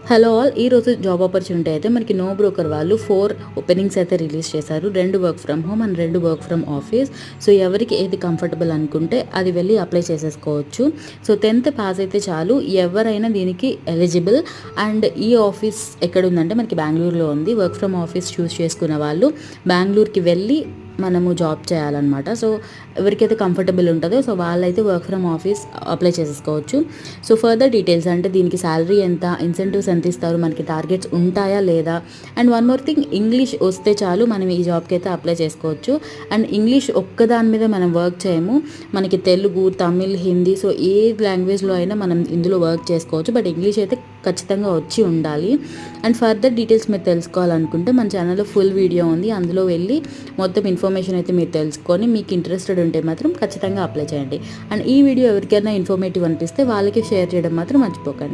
Hello all, ఈరోజు job opportunity అయితే మనకి నో బ్రోకర్ వాళ్ళు 4 ఓపెనింగ్స్ అయితే రిలీజ్ చేశారు. 2 work from home and 2 work from office. So ఎవరికి ఏది కంఫర్టబుల్ అనుకుంటే అది వెళ్ళి అప్లై చేసేసుకోవచ్చు. సో 10th పాస్ అయితే చాలు, ఎవరైనా దీనికి ఎలిజిబుల్. అండ్ ఈ ఆఫీస్ ఎక్కడుందంటే మనకి బెంగళూరులో ఉంది. వర్క్ ఫ్రమ్ ఆఫీస్ చూస్ చేసుకున్న వాళ్ళు బెంగళూరుకి వెళ్ళి మనము జాబ్ చేయాలన్నమాట. సో ఎవరికైతే కంఫర్టబుల్ ఉంటుందో సో వాళ్ళైతే వర్క్ ఫ్రమ్ ఆఫీస్ అప్లై చేసేసుకోవచ్చు. సో ఫర్దర్ డీటెయిల్స్ అంటే దీనికి శాలరీ ఎంత, ఇన్సెంటివ్స్ ఎంత ఇస్తారు, మనకి టార్గెట్స్ ఉంటాయా లేదా, and one more thing, English వస్తే చాలు మనం ఈ జాబ్కి అయితే అప్లై చేసుకోవచ్చు. అండ్ ఇంగ్లీష్ ఒక్కదాని మీద మనం వర్క్ చేయము, మనకి తెలుగు, తమిళ్, హిందీ, సో ఏ లాంగ్వేజ్లో అయినా మనం ఇందులో వర్క్ చేసుకోవచ్చు. బట్ ఇంగ్లీష్ అయితే ఖచ్చితంగా వచ్చి ఉండాలి. అండ్ ఫర్దర్ డీటెయిల్స్ మీరు తెలుసుకోవాలనుకుంటే మన ఛానల్లో ఫుల్ వీడియో ఉంది, అందులో వెళ్ళి మొత్తం ఇన్ఫర్మేషన్ అయితే మీరు తెలుసుకొని మీకు ఇంట్రెస్టెడ్ ఉంటే మాత్రం ఖచ్చితంగా అప్లై చేయండి. అండ్ ఈ వీడియో ఎవరికైనా ఇన్ఫర్మేటివ్ అనిపిస్తే వాళ్ళకి షేర్ చేయడం మాత్రం మర్చిపోకండి.